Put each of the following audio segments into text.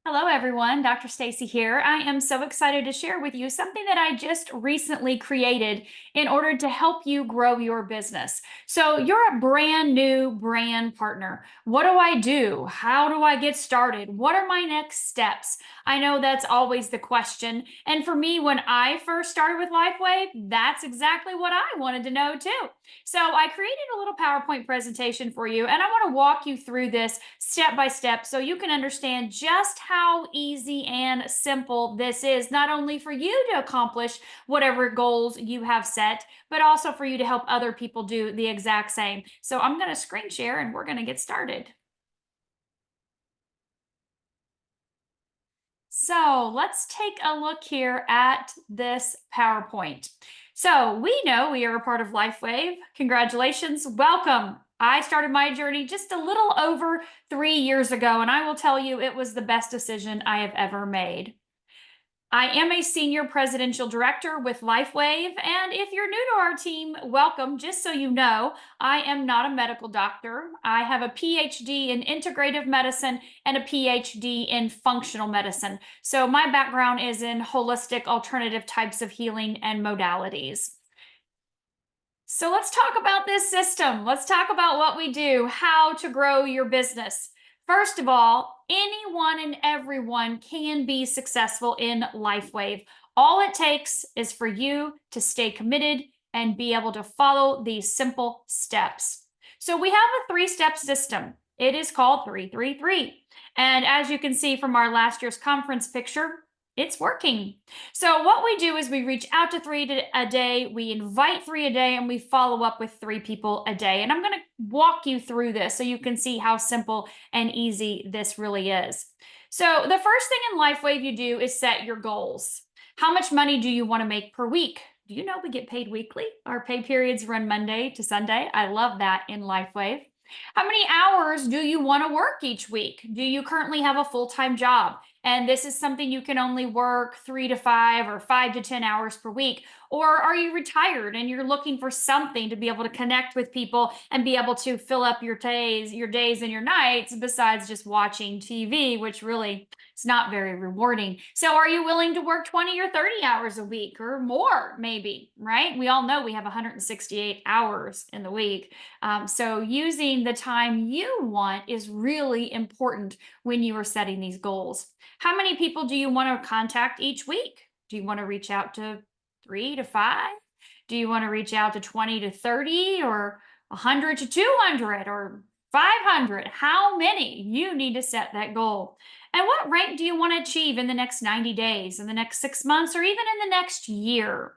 Hello, everyone. Dr. Stacy here. I am so excited to share with you something that I just recently created in order to help you grow your business. So, you're a brand new brand partner. What do I do? How do I get started? What are my next steps? I know that's always the question. And for me, when I first started with Lifewave, that's exactly what I wanted to know too. So, I created a little PowerPoint presentation for you, and I want to walk you through this step by step so you can understand just how easy and simple this is, not only for you to accomplish whatever goals you have set, but also for you to help other people do the exact same. So I'm going to screen share and we're going to get started. So let's take a look here at this PowerPoint. So we know we are a part of Lifewave. Congratulations. Welcome. I started my journey just a little over 3 years ago, and I will tell you it was the best decision I have ever made. I am a senior presidential director with Lifewave. And if you're new to our team, welcome. Just so you know, I am not a medical doctor. I have a PhD in integrative medicine and a PhD in functional medicine. So my background is in holistic alternative types of healing and modalities. So let's talk about this system. Let's talk about what we do, how to grow your business. First of all, anyone and everyone can be successful in Lifewave. All it takes is for you to stay committed and be able to follow these simple steps. So we have a three-step system. It is called 333. And as you can see from our last year's conference picture, it's working. So what we do is we reach out to a day, we invite three a day, and we follow up with three people a day. And I'm going to walk you through this so you can see how simple and easy this really is. So the first thing in Lifewave you do is set your goals. How much money do you want to make per week? Do you know we get paid weekly? Our pay periods run Monday to Sunday. I love that in Lifewave. How many hours do you want to work each week? Do you currently have a full-time job? And this is something you can only work 3 to 5 or 5 to 10 hours per week. Or are you retired and you're looking for something to be able to connect with people and be able to fill up your days and your nights besides just watching TV, which really is not very rewarding. So are you willing to work 20 or 30 hours a week or more, maybe, right? We all know we have 168 hours in the week. So using the time you want is really important when you are setting these goals. How many people do you want to contact each week? Do you want to reach out to 3 to 5? Do you want to reach out to 20 to 30 or 100 to 200 or 500? How many? You need to set that goal. And what rank do you want to achieve in the next 90 days, in the next 6 months, or even in the next year?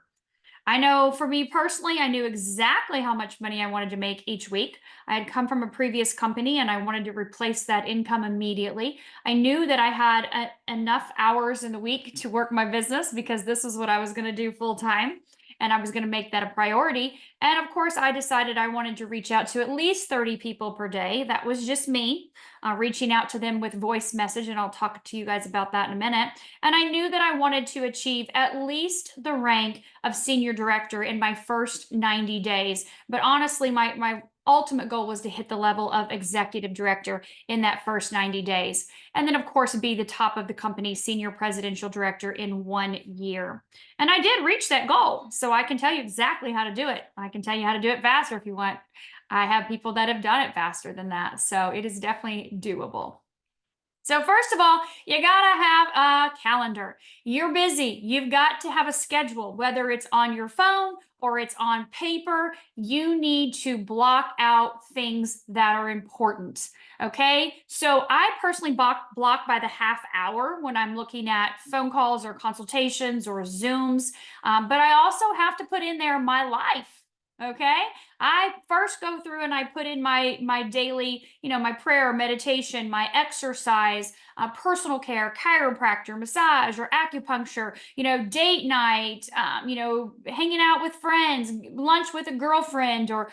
I know for me personally, I knew exactly how much money I wanted to make each week. I had come from a previous company and I wanted to replace that income immediately. I knew that I had enough hours in the week to work my business because this is what I was going to do full time. And I was going to make that a priority. And of course, I decided I wanted to reach out to at least 30 people per day. That was just me reaching out to them with voice message. And I'll talk to you guys about that in a minute. And I knew that I wanted to achieve at least the rank of senior director in my first 90 days. But honestly, my ultimate goal was to hit the level of executive director in that first 90 days. And then, of course, be the top of the company's senior presidential director in 1 year. And I did reach that goal. So I can tell you exactly how to do it. I can tell you how to do it faster if you want. I have people that have done it faster than that. So it is definitely doable. So first of all, you gotta have a calendar. You're busy. You've got to have a schedule, whether it's on your phone or it's on paper. You need to block out things that are important. Okay. So I personally block by the half hour when I'm looking at phone calls or consultations or Zooms. But I also have to put in there my life. Okay. I first go through and I put in my daily, my prayer, meditation, my exercise, personal care, chiropractor, massage, or acupuncture, date night, hanging out with friends, lunch with a girlfriend, or,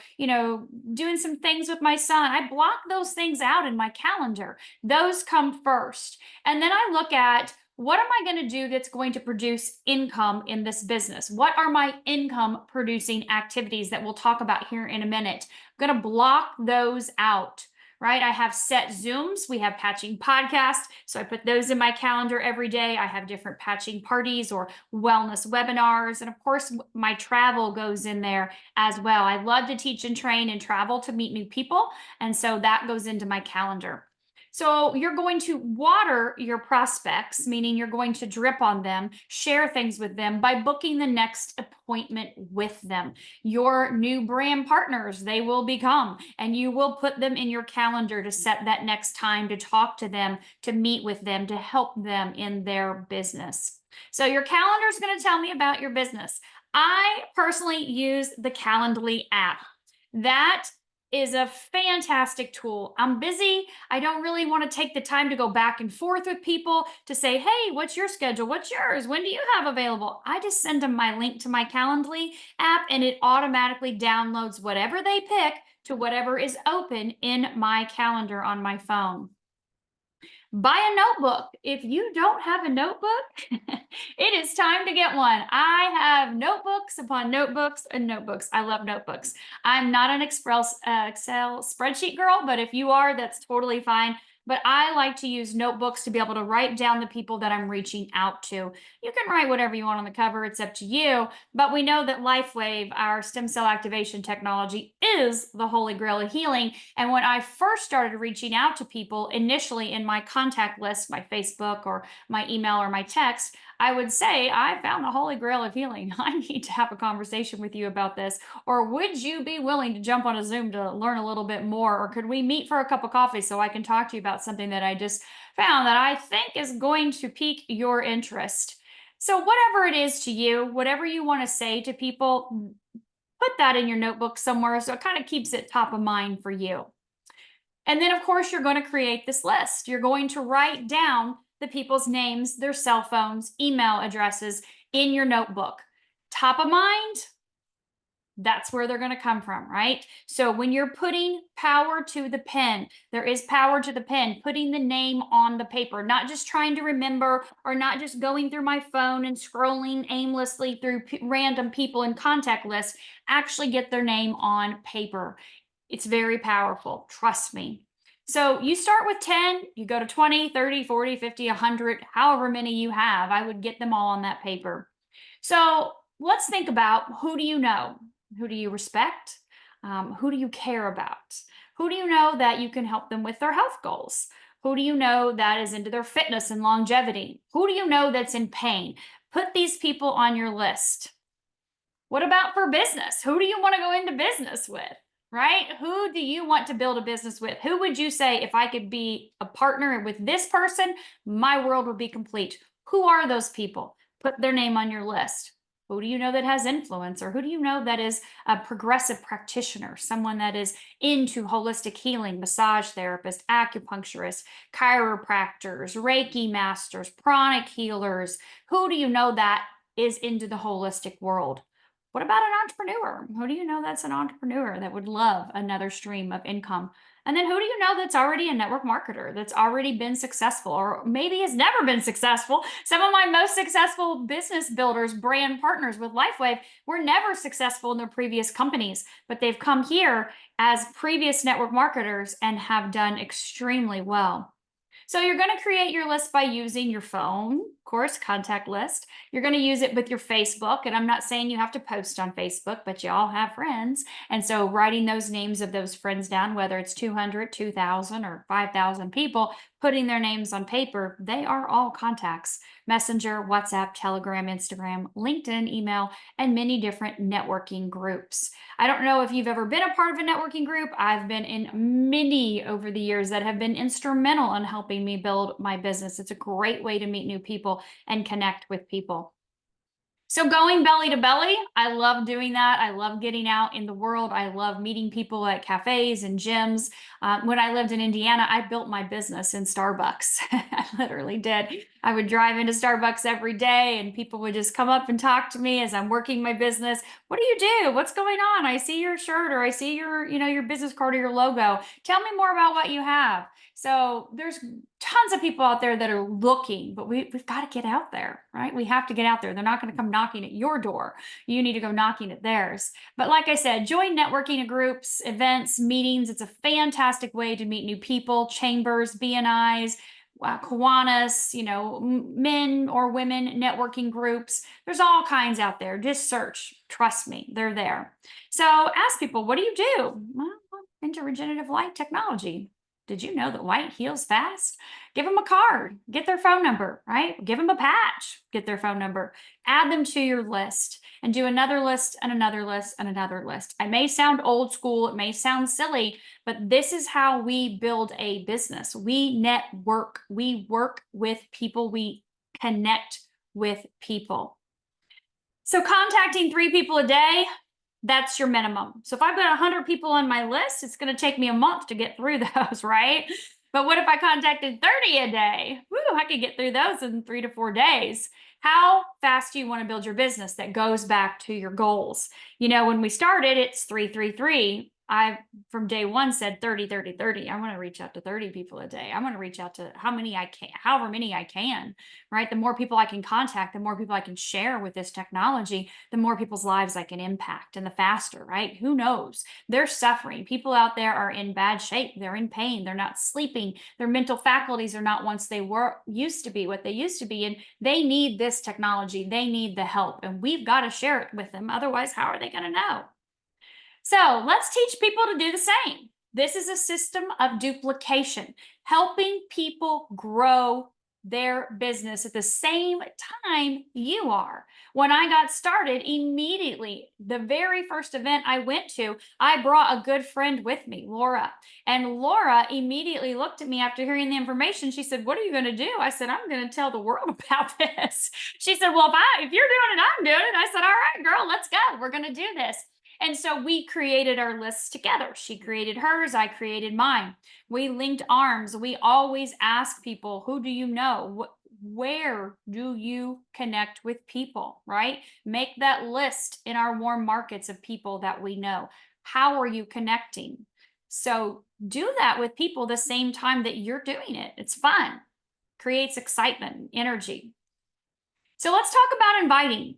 doing some things with my son. I block those things out in my calendar. Those come first. And then I look at, what am I going to do that's going to produce income in this business? What are my income producing activities that we'll talk about here in a minute? I'm going to block those out. right? I have set Zooms. We have patching podcasts. So I put those in my calendar every day. I have different patching parties or wellness webinars. And of course, my travel goes in there as well. I love to teach and train and travel to meet new people. And so that goes into my calendar. So you're going to water your prospects, meaning you're going to drip on them, share things with them by booking the next appointment with them. Your new brand partners, they will become, and you will put them in your calendar to set that next time to talk to them, to meet with them, to help them in their business. So your calendar is going to tell me about your business. I personally use the Calendly app. That is a fantastic tool. I'm busy. I don't really want to take the time to go back and forth with people to say, hey, what's your schedule? What's yours? When do you have available? I just send them my link to my Calendly app and it automatically downloads whatever they pick to whatever is open in my calendar on my phone. Buy a notebook. If you don't have a notebook, it is time to get one. I have notebooks upon notebooks and notebooks. I love notebooks. I'm not an Excel spreadsheet girl, but if you are, that's totally fine. But I like to use notebooks to be able to write down the people that I'm reaching out to. You can write whatever you want on the cover, it's up to you. But we know that Lifewave, our stem cell activation technology, is the holy grail of healing. And when I first started reaching out to people initially in my contact list, my Facebook or my email or my text, I would say, I found the holy grail of healing. I need to have a conversation with you about this. Or would you be willing to jump on a Zoom to learn a little bit more? Or could we meet for a cup of coffee so I can talk to you about something that I just found that I think is going to pique your interest? So, whatever it is to you, whatever you want to say to people, put that in your notebook somewhere so it kind of keeps it top of mind for you. And then, of course, you're going to create this list. You're going to write down the people's names, their cell phones, email addresses in your notebook. Top of mind, that's where they're going to come from, right? So when you're putting power to the pen, there is power to the pen, putting the name on the paper, not just trying to remember or not just going through my phone and scrolling aimlessly through random people in contact lists. Actually get their name on paper. It's very powerful, trust me. So you start with 10, you go to 20, 30, 40, 50, 100, however many you have. I would get them all on that paper. So let's think about, who do you know? Who do you respect? Who do you care about? Who do you know that you can help them with their health goals? Who do you know that is into their fitness and longevity? Who do you know that's in pain? Put these people on your list. What about for business? Who do you want to go into business with? Right? Who do you want to build a business with? Who would you say, if I could be a partner with this person, my world would be complete? Who are those people? Put their name on your list. Who do you know that has influence? Or who do you know that is a progressive practitioner, someone that is into holistic healing, massage therapist, acupuncturist, chiropractors, Reiki masters, pranic healers? Who do you know that is into the holistic world? What about an entrepreneur? Who do you know that's an entrepreneur that would love another stream of income? And then who do you know that's already a network marketer, that's already been successful, or maybe has never been successful? Some of my most successful business builders, brand partners with Lifewave, were never successful in their previous companies, but they've come here as previous network marketers and have done extremely well. So you're going to create your list by using your phone, of course, contact list. You're going to use it with your Facebook. And I'm not saying you have to post on Facebook, but you all have friends. And so writing those names of those friends down, whether it's 200, 2,000, or 5,000 people, putting their names on paper, they are all contacts. Messenger, WhatsApp, Telegram, Instagram, LinkedIn, email, and many different networking groups. I don't know if you've ever been a part of a networking group. I've been in many over the years that have been instrumental in helping me build my business. It's a great way to meet new people and connect with people. So going belly to belly, I love doing that. I love getting out in the world. I love meeting people at cafes and gyms. When I lived in Indiana, I built my business in Starbucks. I literally did. I would drive into Starbucks every day and people would just come up and talk to me as I'm working my business. What do you do? What's going on? I see your shirt, or I see your, your business card or your logo. Tell me more about what you have. So there's tons of people out there that are looking, but we've got to get out there, right? We have to get out there. They're not going to come knocking at your door. You need to go knocking at theirs. But like I said, join networking groups, events, meetings. It's a fantastic way to meet new people, chambers, BNIs, Kiwanis, men or women networking groups. There's all kinds out there. Just search. Trust me, they're there. So ask people, what do you do? Well, into regenerative light technology. Did you know that light heals fast? Give them a card, get their phone number, right? Give them a patch, get their phone number, add them to your list, and do another list and another list and another list. I may sound old school, it may sound silly, but this is how we build a business. We network, we work with people, we connect with people. So contacting 3 people a day, that's your minimum. So if I've got 100 people on my list, it's going to take me a month to get through those, right? But what if I contacted 30 a day? Woo, I could get through those in 3 to 4 days. How fast do you want to build your business that goes back to your goals? When we started, it's 333. I, from day one, said 30, 30, 30. I want to reach out to 30 people a day. I want to reach out to however many I can, right? The more people I can contact, the more people I can share with this technology, the more people's lives I can impact, and the faster, right? Who knows? They're suffering. People out there are in bad shape. They're in pain. They're not sleeping. Their mental faculties are not once they were used to be what they used to be. And they need this technology. They need the help. And we've got to share it with them. Otherwise, how are they going to know? So let's teach people to do the same. This is a system of duplication, helping people grow their business at the same time you are. When I got started, immediately, the very first event I went to, I brought a good friend with me, Laura. And Laura immediately looked at me after hearing the information. She said, "What are you going to do?" I said, "I'm going to tell the world about this." She said, "Well, if you're doing it, I'm doing it." I said, "All right, girl, let's go. We're going to do this." And so we created our lists together. She created hers, I created mine. We linked arms. We always ask people, who do you know? Where do you connect with people, right? Make that list in our warm markets of people that we know. How are you connecting? So do that with people the same time that you're doing it. It's fun, creates excitement, energy. So let's talk about inviting.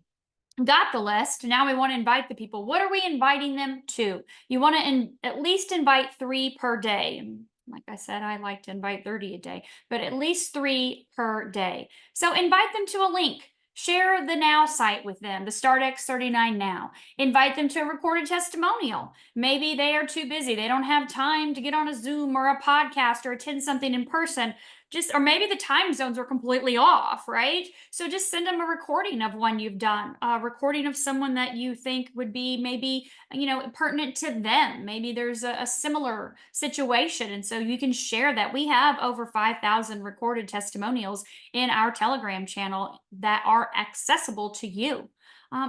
Got the list. Now we want to invite the people. What are we inviting them to? You want to at least invite 3 per day. And like I said, I like to invite 30 a day, but at least 3 per day. So invite them to a link. Share the Now site with them, the StartX39 Now. Invite them to a recorded testimonial. Maybe they are too busy. They don't have time to get on a Zoom or a podcast or attend something in person. Or maybe the time zones are completely off, right? So just send them a recording of one you've done, a recording of someone that you think would be maybe, pertinent to them. Maybe there's a similar situation. And so you can share that. We have over 5,000 recorded testimonials in our Telegram channel that are accessible to you.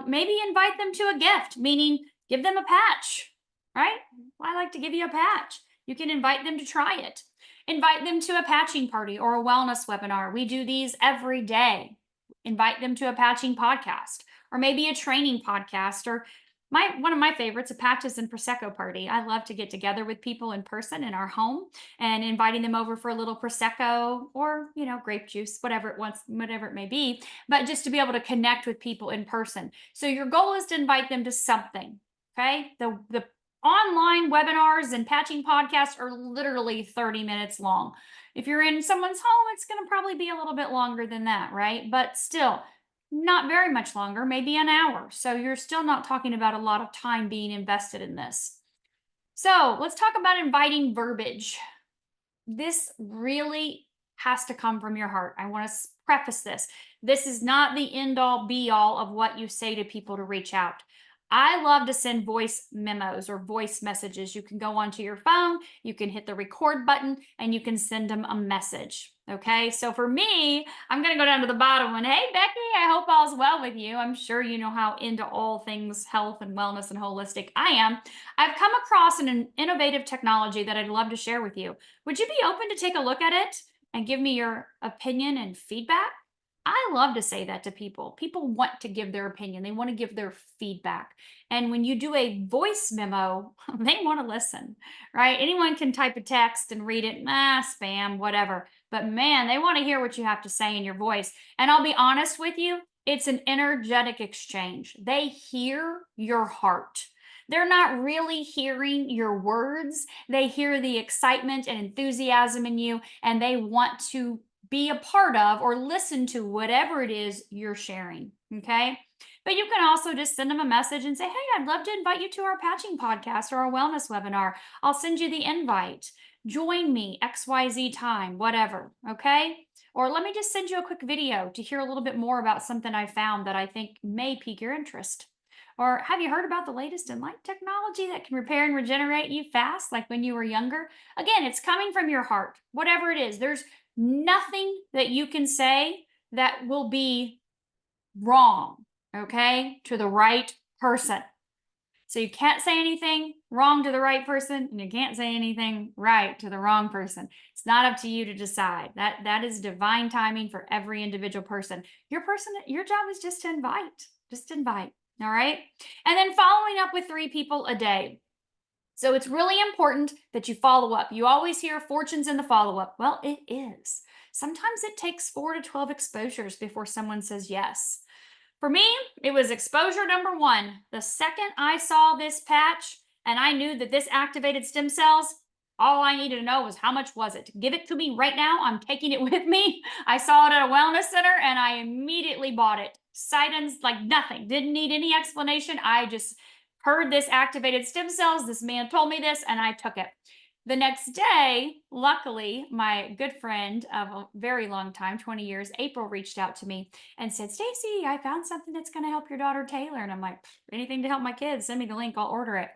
Maybe invite them to a gift, meaning give them a patch, right? I like to give you a patch. You can invite them to try it. Invite them to a patching party or a wellness webinar. We do these every day. Invite them to a patching podcast or maybe a training podcast, or one of my favorites, a patches and Prosecco party. I love to get together with people in person in our home and inviting them over for a little Prosecco or, grape juice, whatever it may be, but just to be able to connect with people in person. So your goal is to invite them to something. Okay. The online webinars and patching podcasts are literally 30 minutes long. If you're in someone's home, it's going to probably be a little bit longer than that, right? But still, not very much longer, maybe an hour. So you're still not talking about a lot of time being invested in this. So let's talk about inviting verbiage. This really has to come from your heart. I want to preface this. This is not the end all be all of what you say to people to reach out. I love to send voice memos or voice messages. You can go onto your phone, you can hit the record button, and you can send them a message. Okay, so for me, I'm going to go down to the bottom one. Hey, Becky, I hope all's well with you. I'm sure you know how into all things health and wellness and holistic I am. I've come across an innovative technology that I'd love to share with you. Would you be open to take a look at it and give me your opinion and feedback? I love to say that to people. People want to give their opinion, they want to give their feedback. And when you do a voice memo, they want to listen, right? Anyone can type a text and read it, spam, whatever. But man, they want to hear what you have to say in your voice. And I'll be honest with you, it's an energetic exchange. They hear your heart. They're not really hearing your words. They hear the excitement and enthusiasm in you, and they want to be a part of or listen to whatever it is you're sharing. Okay. But you can also just send them a message and say, hey, I'd love to invite you to our patching podcast or our wellness webinar. I'll send you the invite. Join me XYZ time, whatever. Okay. Or let me just send you a quick video to hear a little bit more about something I found that I think may pique your interest. Or have you heard about the latest in light technology that can repair and regenerate you fast, like when you were younger? Again, it's coming from your heart, whatever it is. There's nothing that you can say that will be wrong, okay, to the right person. So you can't say anything wrong to the right person, and you can't say anything right to the wrong person. It's not up to you to decide. That is divine timing for every individual person. Your job is just to invite. Just invite. All right. And then following up with 3 people a day. So it's really important that you follow up. You always hear fortunes in the follow up. Well, it is. Sometimes it takes 4 to 12 exposures before someone says yes. For me, it was exposure number 1. The second I saw this patch and I knew that this activated stem cells, all I needed to know was how much was it? Give it to me right now. I'm taking it with me. I saw it at a wellness center and I immediately bought it. Sight like nothing. Didn't need any explanation. I just heard this activated stem cells. This man told me this and I took it. The next day, luckily, my good friend of a very long time, 20 years, April, reached out to me and said, Stacy, I found something that's going to help your daughter Taylor. And I'm like, anything to help my kids, send me the link, I'll order it.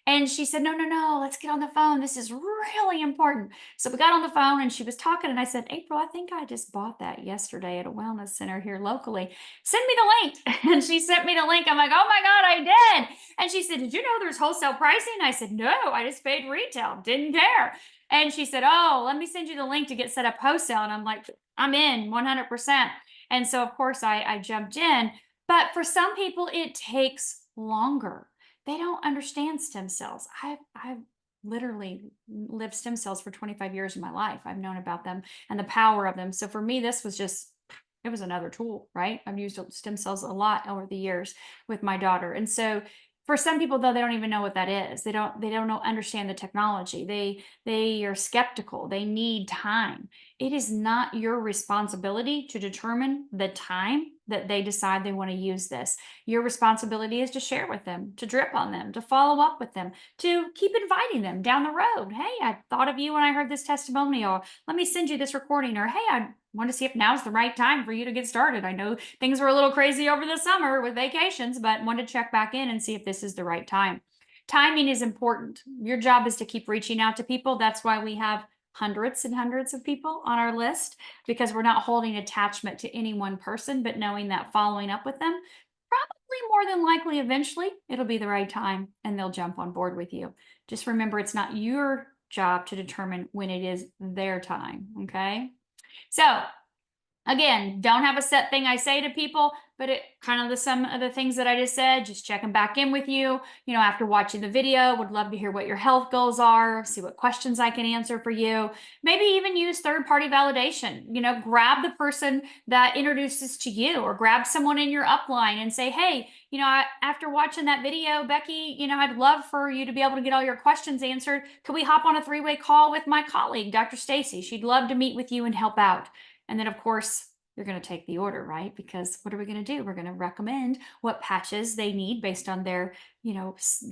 And she said, no, let's get on the phone. This is really important. So we got on the phone and she was talking and I said, April, I think I just bought that yesterday at a wellness center here locally. Send me the link. And she sent me the link. I'm like, oh my God, I did. And she said, did you know there's wholesale pricing? I said, no, I just paid retail. Didn't care. And she said, oh, let me send you the link to get set up wholesale. And I'm like, I'm in 100%. And so, of course, I jumped in. But for some people, it takes longer. They don't understand stem cells. I've literally lived stem cells for 25 years in my life. I've known about them and the power of them. So for me, this was just, it was another tool, right? I've used stem cells a lot over the years with my daughter. And so for some people, though, they don't even know what that is. They don't know, understand the technology. They are skeptical. They need time. It is not your responsibility to determine the time that they decide they want to use this. Your responsibility is to share with them, to drip on them, to follow up with them, to keep inviting them down the road. Hey, I thought of you when I heard this testimonial. Let me send you this recording. Or hey, I want to see if now's the right time for you to get started. I know things were a little crazy over the summer with vacations, but want to check back in and see if this is the right time. Timing is important. Your job is to keep reaching out to people. That's why we have hundreds and hundreds of people on our list, because we're not holding attachment to any one person, but knowing that following up with them, probably more than likely, eventually it'll be the right time and they'll jump on board with you. Just remember, it's not your job to determine when it is their time. Okay. So again, don't have a set thing I say to people, but it kind of some of the things that I just said, just checking back in with you, after watching the video. Would love to hear what your health goals are, see what questions I can answer for you. Maybe even use third-party validation. Grab the person that introduces to you, or grab someone in your upline and say, hey, after watching that video, Becky, I'd love for you to be able to get all your questions answered. Could we hop on a 3-way call with my colleague, Dr. Stacy? She'd love to meet with you and help out. And then, of course, you're going to take the order, right? Because what are we going to do? We're going to recommend what patches they need based on their,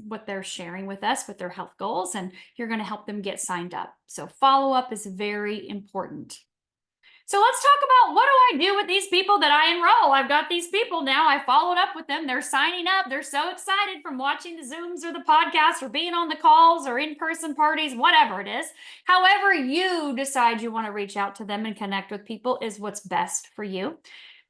what they're sharing with us with their health goals, and you're going to help them get signed up. So follow-up is very important. So let's talk about, what do I do with these people that I enroll? I've got these people now. I followed up with them. They're signing up. They're so excited from watching the Zooms or the podcasts or being on the calls or in-person parties, whatever it is. However you decide you want to reach out to them and connect with people is what's best for you.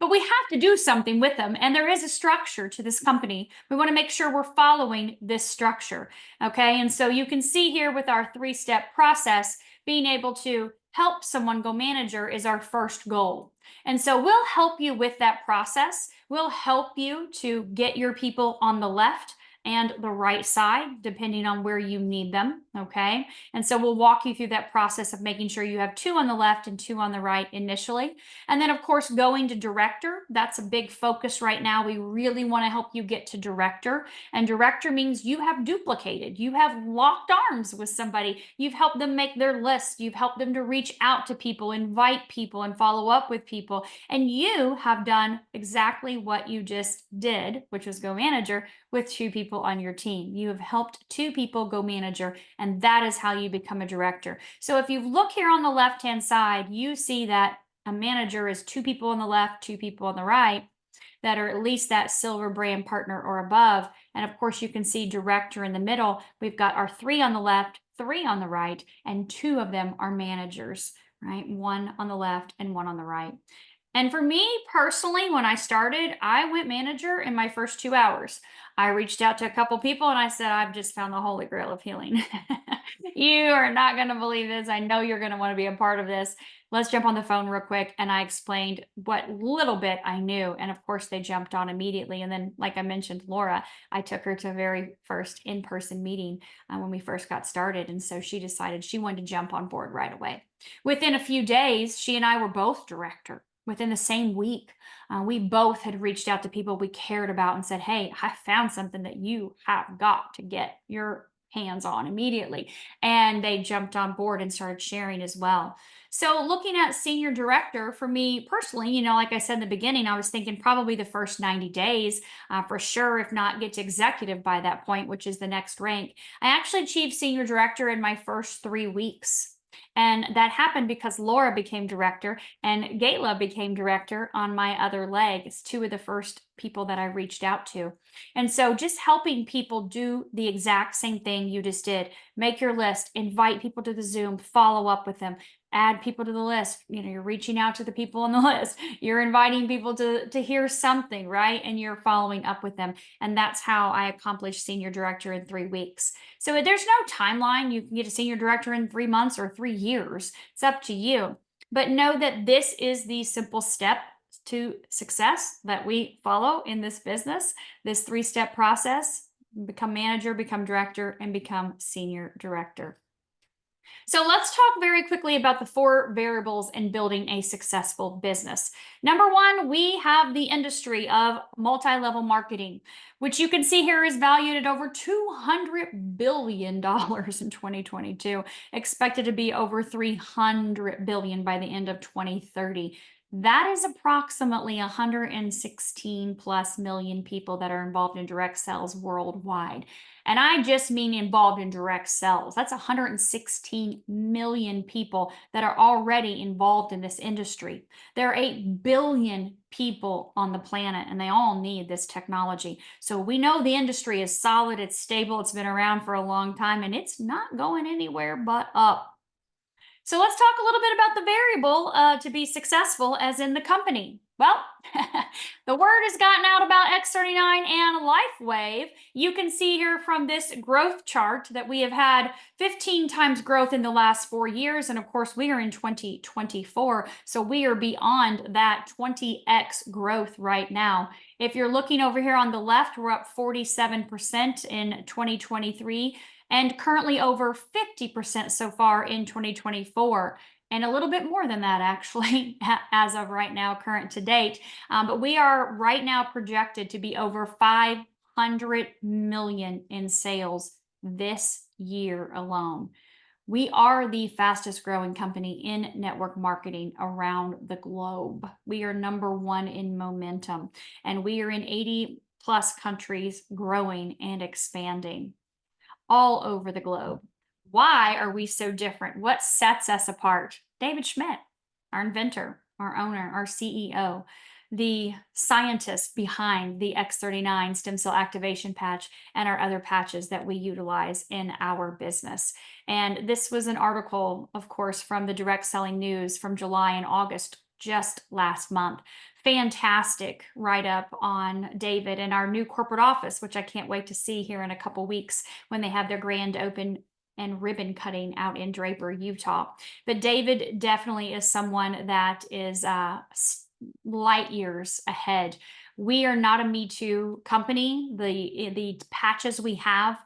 But we have to do something with them. And there is a structure to this company. We want to make sure we're following this structure. Okay. And so you can see here with our 3-step process, being able to help someone go manager is our first goal. And so we'll help you with that process. We'll help you to get your people on the left and the right side, depending on where you need them. Okay. And so we'll walk you through that process of making sure you have two on the left and two on the right initially. And then, of course, going to director. That's a big focus right now. We really want to help you get to director. And director means you have duplicated, you have locked arms with somebody, you've helped them make their list, you've helped them to reach out to people, invite people, and follow up with people. And you have done exactly what you just did, which was go manager, with two people on your team. You have helped two people go manager, and that is how you become a director. So if you look here on the left-hand side, you see that a manager is two people on the left, two people on the right that are at least that silver brand partner or above. And of course, you can see director in the middle. We've got our three on the left, three on the right, and two of them are managers, right? One on the left and one on the right. And for me personally, when I started, I went manager in my first 2 hours. I reached out to a couple people and I said, I've just found the holy grail of healing. You are not going to believe this. I know you're going to want to be a part of this. Let's jump on the phone real quick. And I explained what little bit I knew. And of course, they jumped on immediately. And then, like I mentioned, Laura, I took her to a very first in person meeting when we first got started. And so she decided she wanted to jump on board right away. Within a few days, she and I were both director. Within the same week, we both had reached out to people we cared about and said, hey, I found something that you have got to get your hands on immediately. And they jumped on board and started sharing as well. So, looking at senior director for me personally, like I said in the beginning, I was thinking probably the first 90 days for sure, if not get to executive by that point, which is the next rank. I actually achieved senior director in my first 3 weeks. And that happened because Laura became director and Gayla became director on my other leg. It's two of the first people that I reached out to. And so just helping people do the exact same thing you just did. Make your list, invite people to the Zoom, follow up with them, add people to the list. You're reaching out to the people on the list. You're inviting people to hear something, right? And you're following up with them. And that's how I accomplished senior director in 3 weeks. So there's no timeline. You can get a senior director in 3 months or 3 years. It's up to you. But know that this is the simple step to success that we follow in this business, this 3-step process: become manager, become director, and become senior director. So let's talk very quickly about the 4 variables in building a successful business. Number 1, we have the industry of multi-level marketing, which you can see here is valued at over $200 billion in 2022, expected to be over $300 billion by the end of 2030. That is approximately 116 plus million people that are involved in direct sales worldwide. And I just mean involved in direct sales. That's 116 million people that are already involved in this industry. There are 8 billion people on the planet, and they all need this technology. So we know the industry is solid, it's stable, it's been around for a long time, and it's not going anywhere but up. So let's talk a little bit about the variable to be successful, as in the company. Well, the word has gotten out about X39 and Lifewave. You can see here from this growth chart that we have had 15 times growth in the last 4 years. And of course, we are in 2024. So we are beyond that 20x growth right now. If you're looking over here on the left, we're up 47% in 2023 and currently over 50% so far in 2024. And a little bit more than that, actually, as of right now, current to date. But we are right now projected to be over 500 million in sales this year alone. We are the fastest growing company in network marketing around the globe. We are number 1 in momentum, and we are in 80 plus countries, growing and expanding all over the globe. Why are we so different? What sets us apart? David Schmidt, our inventor, our owner, our CEO, the scientist behind the X39 stem cell activation patch and our other patches that we utilize in our business. And this was an article, of course, from the Direct Selling News from July and August, just last month. Fantastic write-up on David and our new corporate office, which I can't wait to see here in a couple weeks when they have their grand and ribbon cutting out in Draper, Utah. But David definitely is someone that is light years ahead. We are not a Me Too company. The patches we have,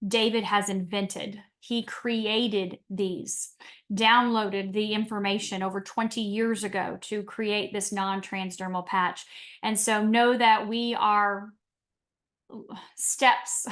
David has invented. He created these, downloaded the information over 20 years ago to create this non-transdermal patch. And so know that we are steps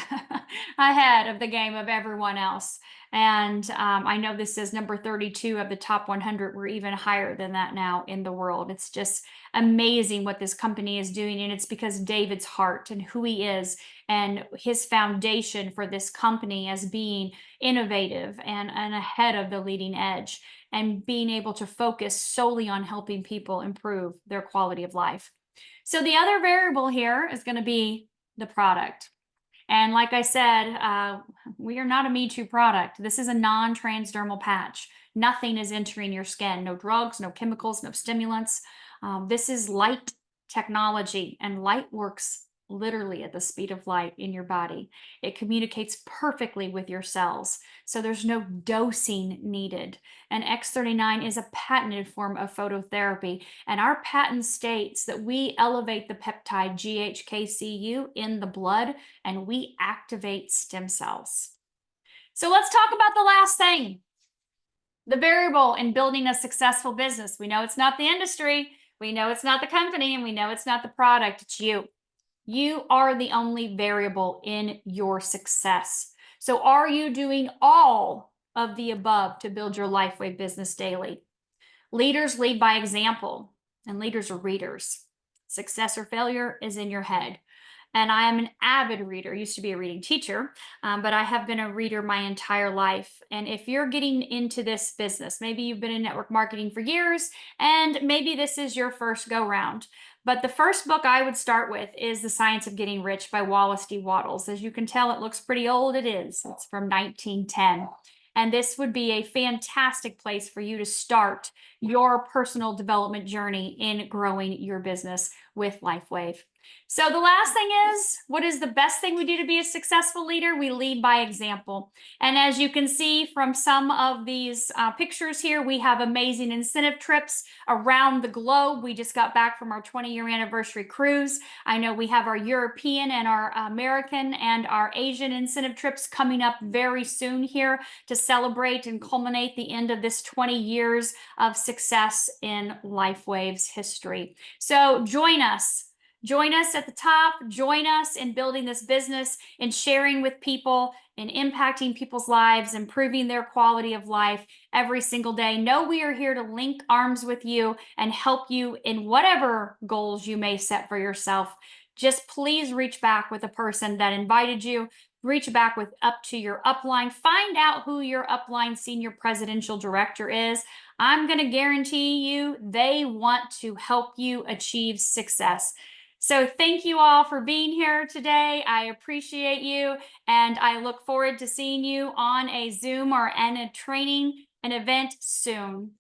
ahead of the game of everyone else. And I know this is number 32 of the top 100. We're even higher than that now in the world. It's just amazing what this company is doing. And it's because David's heart and who he is and his foundation for this company as being innovative and ahead of the leading edge and being able to focus solely on helping people improve their quality of life. So the other variable here is going to be the product. And like I said, we are not a Me Too product. This is a non-transdermal patch. Nothing is entering your skin. No drugs, no chemicals, no stimulants. This is light technology, and light works literally at the speed of light in your body. It communicates perfectly with your cells, so there's no dosing needed. And X39 is a patented form of phototherapy, and our patent states that we elevate the peptide GHKCU in the blood and we activate stem cells. So let's talk about the last thing, the variable in building a successful business. We know it's not the industry, we know it's not the company, and we know it's not the product, it's you. You are the only variable in your success. So are you doing all of the above to build your Lifeway business daily? Leaders lead by example, and leaders are readers. Success or failure is in your head. And I am an avid reader. Used to be a reading teacher, but I have been a reader my entire life. And if you're getting into this business, maybe you've been in network marketing for years, and maybe this is your first go round. But the first book I would start with is The Science of Getting Rich by Wallace D. Wattles. As you can tell, it looks pretty old. It is. It's from 1910. And this would be a fantastic place for you to start your personal development journey in growing your business with Lifewave. So the last thing is, what is the best thing we do to be a successful leader? We lead by example. And as you can see from some of these pictures here, we have amazing incentive trips around the globe. We just got back from our 20-year anniversary cruise. I know we have our European and our American and our Asian incentive trips coming up very soon here to celebrate and culminate the end of this 20 years of success in Lifewave's history. So join us. Join us at the top. Join us in building this business, in sharing with people, in impacting people's lives, improving their quality of life every single day. Know we are here to link arms with you and help you in whatever goals you may set for yourself. Just please reach back with the person that invited you. Reach back with up to your upline. Find out who your upline senior presidential director is. I'm going to guarantee you they want to help you achieve success. So thank you all for being here today. I appreciate you, and I look forward to seeing you on a Zoom or in a training, an event soon.